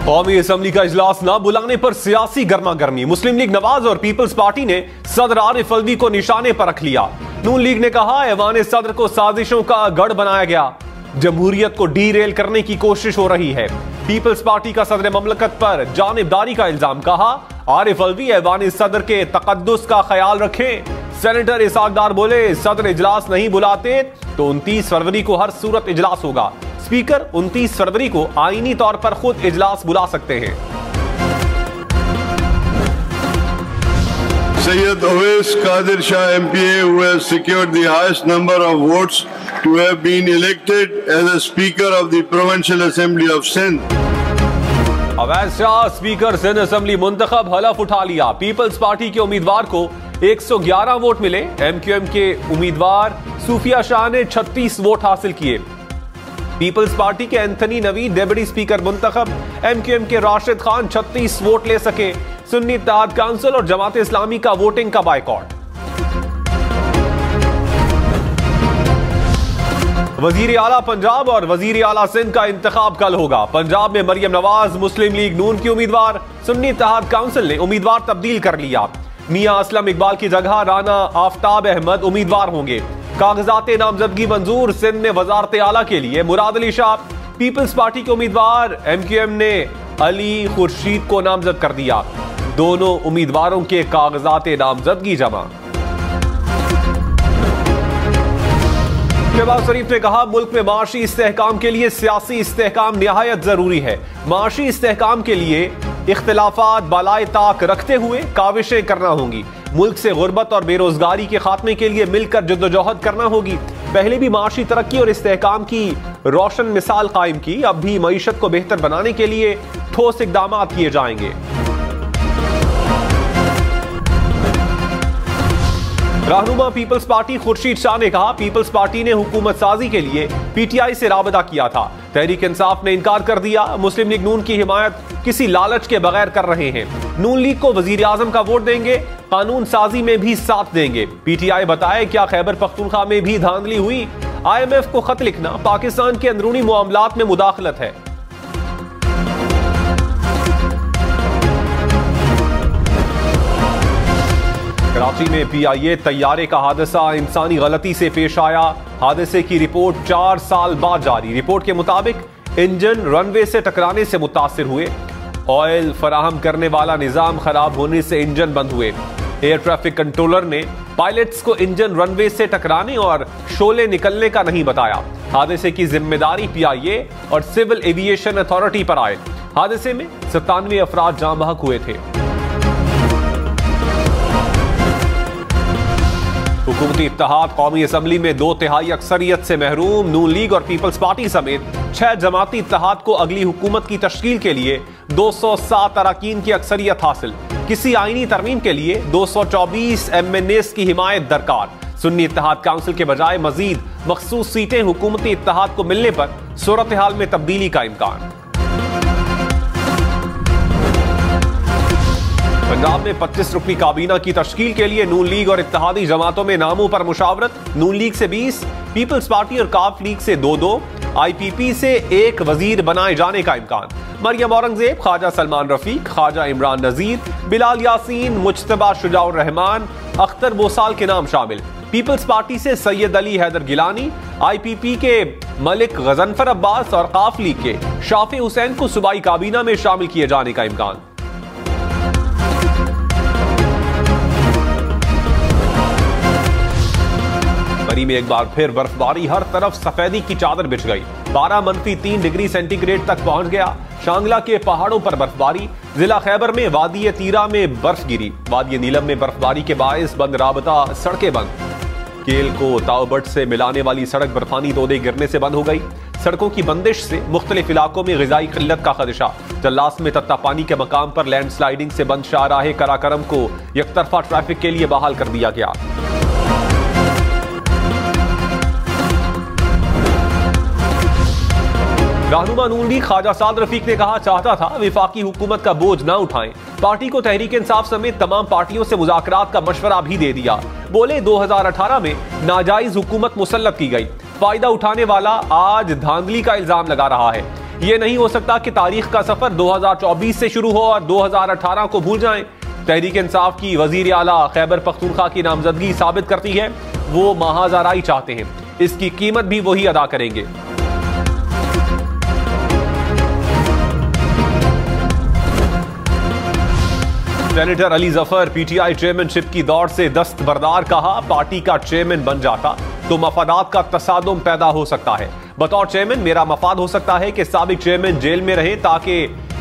कौमी असम्बली का इजलास न बुलाने पर सियासी गर्मा गर्मी। मुस्लिम लीग नवाज और पीपल्स पार्टी ने सदर आरिफ अलवी को निशाने पर रख लिया। नून लीग ने कहा ऐवान सदर को साजिशों का गढ़ बनाया गया, जमहूरियत को डीरेल करने की कोशिश हो रही है। पीपल्स पार्टी का सदर ममलकत पर जानिबदारी का इल्जाम। कहा आरिफ अलवी ऐवान सदर के तकद्दुस का ख्याल रखें। सेनेटर इसाक डार बोले सदर इजलास नहीं बुलाते तो 29 फरवरी को हर सूरत इजलास होगा। स्पीकर 29 फरवरी को आईनी तौर पर खुद इजलास बुला सकते हैं। Sayyid Owais Qadir Shah MPA, who has secured the highest number of votes to have been elected as a Speaker of the Provincial Assembly of Sindh. Awais Shah speaker Sindh assembly मुंतखब, हलफ उठा लिया। पीपल्स पार्टी के उम्मीदवार को 111 वोट मिले। एमक्यूएम के उम्मीदवार सूफिया शाह ने 36 वोट हासिल किए। पीपल्स पार्टी के एंथनी नवीद डेप्यूटी स्पीकर मुंतखब। एमक्यूएम के राशिद खान 36 वोट ले सके। सुन्नी इत्तेहाद काउंसिल और जमात इस्लामी का वोटिंग का बायकॉट। वजीर आला पंजाब और वजीर आला सिंध का इंतखाब कल होगा। पंजाब में मरियम नवाज मुस्लिम लीग नून की उम्मीदवार। सुन्नी इत्तेहाद काउंसिल ने उम्मीदवार तब्दील कर लिया। मियां असलम इकबाल की जगह राना आफ्ताब अहमद उम्मीदवार होंगे। कागजात नामजदगी मंजूर। सिंध में वजारत आला के लिए मुराद अली शाह। पीपल्स पार्टी के उम्मीदवार। एमक्यूएम ने अली खुर्शीद को नामजद कर दिया। दोनों उम्मीदवारों के कागजात नामजदगी जमा। शहबाज शरीफ ने कहा मुल्क में माशी इस्तेहकाम के लिए सियासी इस्तेहकाम निहायत जरूरी है। माशी इस्तेहकाम के लिए इख्तिलाफात बालाए ताक रखते हुए काविशें करना होंगी। मुल्क से गुर्बत और बेरोजगारी के खात्मे के लिए मिलकर जद्दोजहद करना होगी। पहले भी माशी तरक्की और इस्तेहकाम की रोशन मिसाल कायम की, अब भी मईशत को बेहतर बनाने के लिए ठोस इकदाम किए जाएंगे। रहनुमा पीपल्स पार्टी खुर्शीद शाह ने कहा पीपल्स पार्टी ने हुकूमत साजी के लिए पीटीआई से राबता किया था। तहरीक इंसाफ ने इनकार कर दिया। मुस्लिम लीग नून की हिमायत किसी लालच के बगैर कर रहे हैं। नून लीग को वजीर आजम का वोट देंगे, कानून साजी में भी साथ देंगे। पीटीआई बताए क्या खैबर पख्तूनख्वा में भी धांधली हुई? IMF को खत लिखना पाकिस्तान के अंदरूनी मामलात में मुदाखलत है। कराची में PIA तैयारे का हादसा इंसानी गलती से पेश आया। हादसे की रिपोर्ट 4 साल बाद जारी। रिपोर्ट के मुताबिक इंजन रनवे से टकराने से मुतासिर हुए। ऑयल फराहम करने वाला निजाम खराब होने से इंजन बंद हुए। एयर ट्रैफिक कंट्रोलर ने पायलट्स को इंजन रनवे से टकराने और शोले निकलने का नहीं बताया। हादसे की जिम्मेदारी PIA और सिविल एविएशन अथॉरिटी पर आए। हादसे में 97 अफराद जाँ बहक हुए थे। हुकूमती इत्तेहाद कौमी असम्बली में 2/3 अक्सरियत से महरूम। नून लीग और पीपल्स पार्टी समेत 6 जमाती इत्तेहाद को अगली हुकूमत की तश्कील के लिए 207 अरकान की अक्सरियत हासिल। किसी आईनी तरमीम के लिए 224 MNAs की हिमायत दरकार। सुन्नी इत्तेहाद काउंसिल के बजाय मजीद मखसूस सीटें हुकूमती इत्तेहाद को मिलने पर सूरत हाल में तब्दीली का इम्कान। पंजाब में 25 रुकनी काबीना की तश्कील के लिए नून लीग और इत्तेहादी जमातों में नामों पर मुशावरत। नून लीग से 20, पीपल्स पार्टी और काफ लीग से 2-2, IPP से 1 वजीर बनाए जाने का इम्कान। मरियम औरंगजेब, ख्वाजा सलमान रफीक, ख्वाजा इमरान नजीर, बिलाल यासीन, मुज्तबा शुजाउर रहमान, अख्तर बोसाल के नाम शामिल। पीपल्स पार्टी से सैयद अली हैदर गिलानी, IPP के मलिक गजनफर अब्बास और काफ लीग के शाफी हुसैन को सूबाई काबीना में शामिल किए जाने का इम्कान। बरी में एक बार फिर बर्फबारी, हर तरफ सफेदी की चादर बिछ गई। 12 -3 डिग्री सेंटीग्रेड तक पहुंच गया। शांगला के पहाड़ों पर बर्फबारी। जिला खैबर में वादी तीरा में बर्फ गिरी। वादी नीलम में बर्फबारी के बायस बंद राबता, सड़कें बंद। केल को ताओबट से मिलाने वाली सड़क बर्फानी तोदे गिरने से बंद हो गई। सड़कों की बंदिश से मुख्तलिफ इलाकों में ग़िज़ाई किल्लत का खदशा। जल्लास में तत्ता पानी के मकाम पर लैंड स्लाइडिंग से बंद शाहराह कराकरम को यकतरफा ट्रैफिक के लिए बहाल कर दिया गया। रहनुमा नून लीग ख्वाजा साद रफीक ने कहा चाहता था विफाकी हुकूमत का बोझ ना उठाएं। पार्टी को तहरीक इंसाफ समेत तमाम पार्टियों से मुज़ाकरात का मशवरा भी दे दिया। बोले 2018 में नाजायज हुकूमत मुसल्लत की गई। फायदा उठाने वाला आज धांधली का इल्जाम लगा रहा है। यह नहीं हो सकता कि तारीख का सफर 2024 से शुरू हो और 2018 को भूल जाएं। तहरीक इंसाफ की वजीर आला खैबर पख्तूनख्वा की नामजदगी साबित करती है वो महाजराई चाहते हैं, इसकी कीमत भी वही अदा करेंगे। Senator Ali Zafar PTI chairmanship की दौड़ से दस्तबरदार, कहा पार्टी का चेयरमैन बन जाता तो मफादात का तसादुम पैदा हो सकता है। बतौर चेयरमैन मेरा मफाद हो सकता है कि साबिक चेयरमैन जेल में रहे ताकि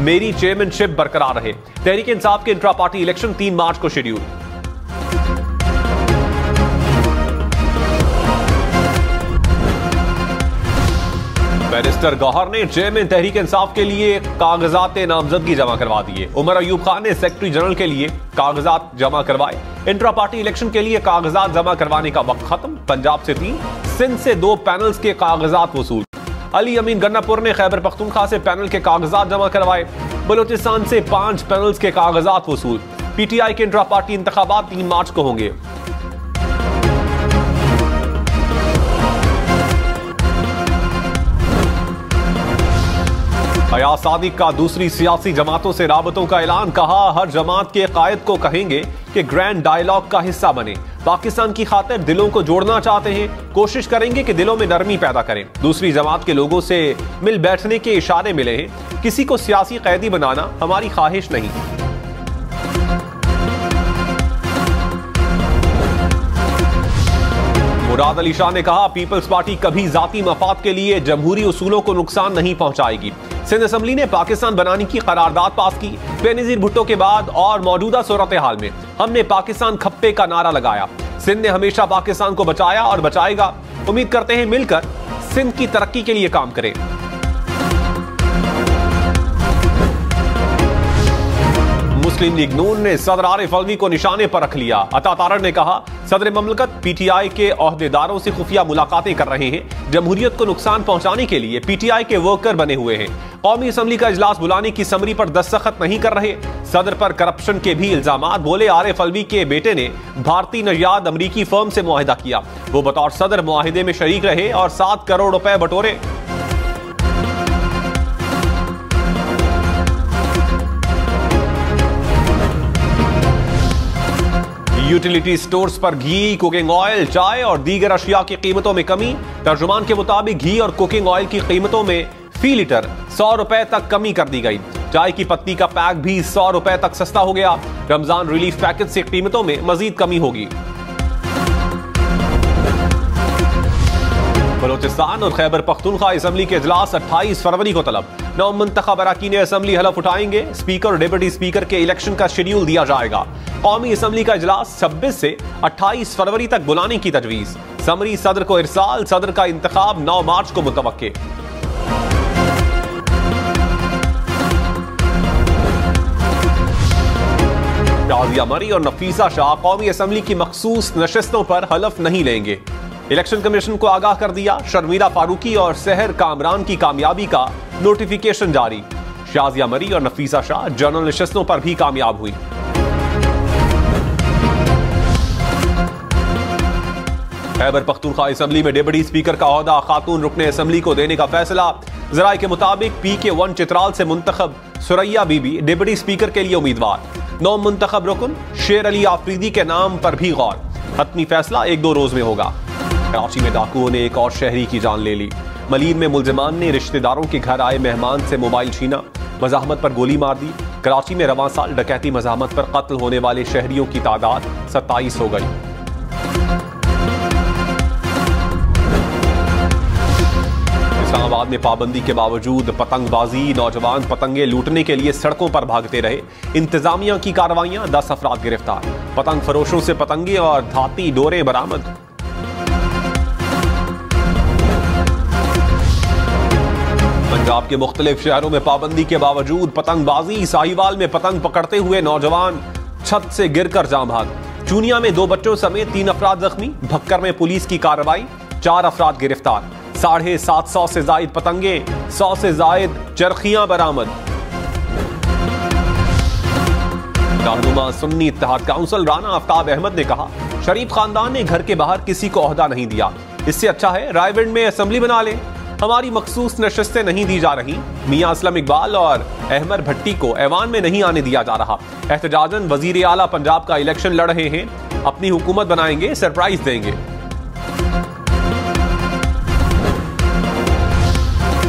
मेरी चेयरमैनशिप बरकरार रहे। तहरीक इंसाफ के इंट्रा पार्टी इलेक्शन 3 मार्च को शेड्यूल। बैरिस्टर गौहर ने चेयरमैन तहरीक इंसाफ के लिए कागजात नामजदगी जमा करवा दिए। उमर अयूब खान ने सेक्रेटरी जनरल के लिए कागजात जमा करवाए। इंट्रा पार्टी इलेक्शन के लिए कागजात जमा करवाने का वक्त खत्म। पंजाब से 3, सिंध से 2 पैनल्स के कागजात वसूल। अली अमीन गन्नापुर ने खैबर पख्तूनख्वा से पैनल के कागजात जमा करवाए। बलोचिस्तान से 5 पैनल्स के कागजात वसूल। पीटीआई के इंट्रा पार्टी इंतखाबात 3 मार्च को होंगे। फयाज सादिक का दूसरी सियासी जमातों से राबतों का ऐलान, कहा हर जमात के कायद को कहेंगे कि ग्रैंड डायलॉग का हिस्सा बने। पाकिस्तान की खातिर दिलों को जोड़ना चाहते हैं, कोशिश करेंगे कि दिलों में नरमी पैदा करें। दूसरी जमात के लोगों से मिल बैठने के इशारे मिले हैं। किसी को सियासी कैदी बनाना हमारी ख्वाहिश नहीं। मुराद अली शाह ने कहा पीपल्स पार्टी कभी जाती मफाद के लिए जमहूरी उसूलों को नुकसान नहीं पहुंचाएगी। सिंध असम्बली ने पाकिस्तान बनाने की करारदाद पास की। बेनजीर भुट्टो के बाद और मौजूदा सूरत हाल में हमने पाकिस्तान खप्पे का नारा लगाया। सिंध ने हमेशा पाकिस्तान को बचाया और बचाएगा। उम्मीद करते हैं मिलकर सिंध की तरक्की के लिए काम करें। मुस्लिम लीग नून ने सदर आरिफ अलवी को निशाने पर रख लिया। अता तारड़ ने कहा सदर ममलकत पीटीआई के ओहदेदारों से खुफिया मुलाकातें कर रहे हैं। जमहूरियत को नुकसान पहुंचाने के लिए पीटीआई के वर्कर बने हुए हैं। कौमी असम्बली का इजलास बुलाने की समरी पर दस्तखत नहीं कर रहे। सदर पर करप्शन के भी इल्जामात। बोले आरिफ अलवी के बेटे ने भारतीय नजाद अमरीकी फर्म से मुआहिदा किया। वो बतौर सदर मुआहिदे में शरीक रहे और 7 करोड़ रुपए बटोरे। यूटिलिटी स्टोर्स पर घी, कुकिंग ऑयल, चाय और दीगर अशिया की कीमतों में कमी। तर्जुमान के मुताबिक घी और कुकिंग ऑयल की कीमतों में फी लीटर 100 रुपए तक कमी कर दी गई। चाय की पत्ती का पैक भी 100 रुपए तक सस्ता हो गया। रमजान रिलीफ पैकेज से कीमतों में मजीद कमी होगी। बलोचिस्तान और खैबर पख्तूनख्वा असम्बली के इजलास 28 फरवरी को तलब। नौ मुंतखब अरकान असम्बली हलफ उठाएंगे। स्पीकर और डिप्टी स्पीकर के इलेक्शन का शेड्यूल दिया जाएगा। कौमी असम्बली का इजलास 26 से 28 फरवरी तक बुलाने की तजवीज। समरी सदर को इरसाल। सदर का इंतखाब 9 मार्च को मुतवक्के। शाजिया मरी और नफीसा शाह कौमी असम्बली की मखसूस नशिस्तों पर हलफ नहीं लेंगे। इलेक्शन कमीशन को आगाह कर दिया। शर्मिला फारूकी और सहर कामरान की कामयाबी का नोटिफिकेशन जारी। शाजिया मरी और नफीसा शाह जनरल नशिस्तों पर भी कामयाब हुई। खैबर पख्तूनख्वा असम्बली में डिप्टी स्पीकर का ओहदा खातून रुकने असम्बली को देने का फैसला। जराये के मुताबिक PK1 चित्राल से मुंतखब सुरैया बीबी डिप्टी स्पीकर के लिए उम्मीदवार। 9 मुंतखब रुकन शेर अली आफरीदी के नाम पर भी गौर। हतमी फैसला 1-2 रोज में होगा। कराची में डाकुओं ने एक और शहरी की जान ले ली। मलीर में मुलजिमान ने रिश्तेदारों के घर आए मेहमान से मोबाइल छीना, मज़ाहमत पर गोली मार दी। कराची में रवां साल डकैती मज़ाहमत पर कत्ल होने वाले शहरियों की तादाद 27 हो गई। इस्लामाबाद में पाबंदी के बावजूद पतंगबाजी, नौजवान पतंगे लूटने के लिए सड़कों पर भागते रहे। इंतजामिया की कार्रवाइयां, 10 अफराद गिरफ्तार। पतंग फरोशों से पतंगे और धाती डोरे बरामद। पंजाब के मुख्तलिफ शहरों में पाबंदी के बावजूद पतंगबाजी। साहिवाल में पतंग पकड़ते हुए नौजवान छत से गिरकर जाम भाग। चूनिया में 2 बच्चों समेत 3 अफराद जख्मी। भक्कर में पुलिस की कार्रवाई, 4 अफराद गिरफ्तार। 750 से जायद पतंगे, 100 से जायद चरखियां बरामद। रहनुमा सुन्नी इत्तेहाद काउंसिल राना आफ्ताब अहमद ने कहा शरीफ खानदान ने घर के बाहर किसी को ओहदा नहीं दिया। इससे अच्छा है रायविंड में असेंबली बना लें। हमारी मखसूस नशस्तें नहीं दी जा रही। मियां असलम इकबाल और अहमद भट्टी को ऐवान में नहीं आने दिया जा रहा। एहतजाजन वजीर आला पंजाब का इलेक्शन लड़ रहे हैं, अपनी हुकूमत बनाएंगे, सरप्राइज देंगे।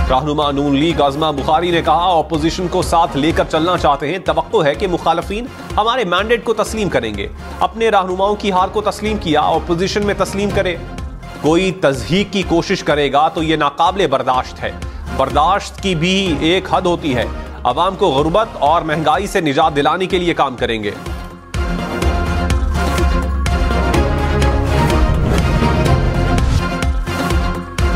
रहनुमा नून लीग आजमा बुखारी ने कहा, ऑपोजिशन को साथ लेकर चलना चाहते हैं। तवक्को है कि मुखालफीन हमारे मैंडेट को तस्लीम करेंगे। अपने रहनुमाओं की हार को तस्लीम किया, ऑपोजिशन में तस्लीम करे। कोई तज़हीक की कोशिश करेगा तो यह नाकाबिले बर्दाश्त है। बर्दाश्त की भी एक हद होती है। अवाम को गुर्बत और महंगाई से निजात दिलाने के लिए काम करेंगे।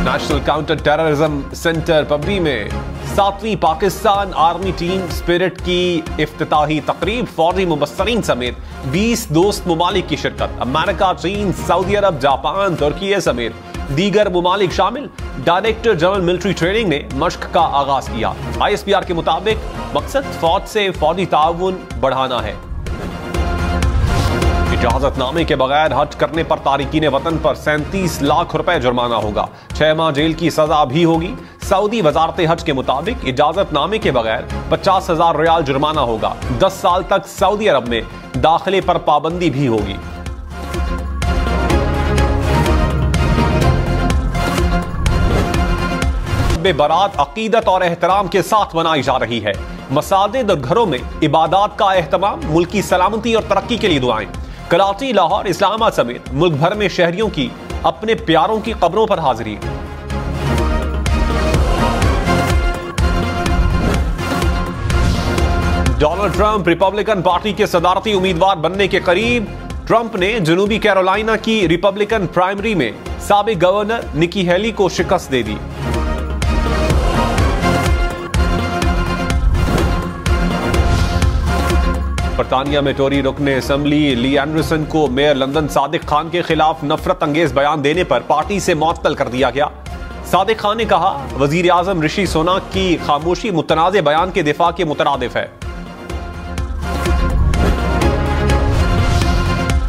नेशनल काउंटर टेररिज्म सेंटर पबरी में 7वीं पाकिस्तान आर्मी टीम स्पिरिट की इफ्तिताही तकरीब, फौजी मुबस्सरीन समेत 20 दोस्त ममालिक की शिरकत। अमेरिका, चीन, सऊदी अरब, जापान, तुर्की समेत दीगर ममालिक शामिल। डायरेक्टर जनरल मिलिट्री ट्रेनिंग ने मश्क का आगाज किया। ISPR के मुताबिक मकसद फौज से फौजी ताउन बढ़ाना है। इजाजतनामे के बगैर हज करने पर तारिकीन वतन पर 37 लाख रुपए जुर्माना होगा। 6 माह जेल की सजा भी होगी। सऊदी वजारत हज के मुताबिक इजाजतनामे के बगैर 50,000 रियाल जुर्माना होगा। 10 साल तक सऊदी अरब में दाखिले पर पाबंदी भी होगी। बारात अकीदत और एहतराम के साथ मनाई जा रही है। मसाजिद और घरों में इबादत का एहतमाम, मुल्की सलामती और तरक्की के लिए दुआएं। कराची, लाहौर, इस्लामाबाद समेत मुल्क भर में शहरियों की अपने प्यारों की कब्रों पर हाजिरी। डोनाल्ड ट्रंप रिपब्लिकन पार्टी के सदारती उम्मीदवार बनने के करीब। ट्रंप ने जनूबी कैरोलिना की रिपब्लिकन प्राइमरी में साबिक गवर्नर निकी हेली को शिकस्त दे दी। बरतानिया में टोरी रुकने असेंबली ली एंडरसन को मेयर लंदन सादिक खान के खिलाफ नफरत अंगेज बयान देने पर पार्टी से मुअत्तल कर दिया गया। सादिक खान ने कहा, वजीर आजम ऋषि सुनाक की खामोशी मुतनाज़े बयान के दिफा के मुतरादिफ है।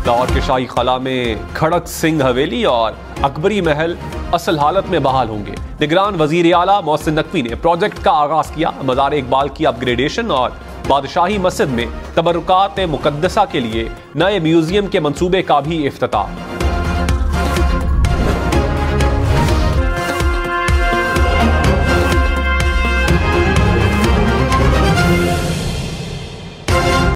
लाहौर के शाही खला में खड़क सिंह हवेली और अकबरी महल असल हालत में बहाल होंगे। निगरान वजीर आला मोहसिन नकवी ने प्रोजेक्ट का आगाज किया। मज़ार इकबाल की अपग्रेडेशन और बादशाही मस्जिद में तबरुकात मुकद्दसा के लिए नए म्यूजियम के मंसूबे का भी इफ्तिताह।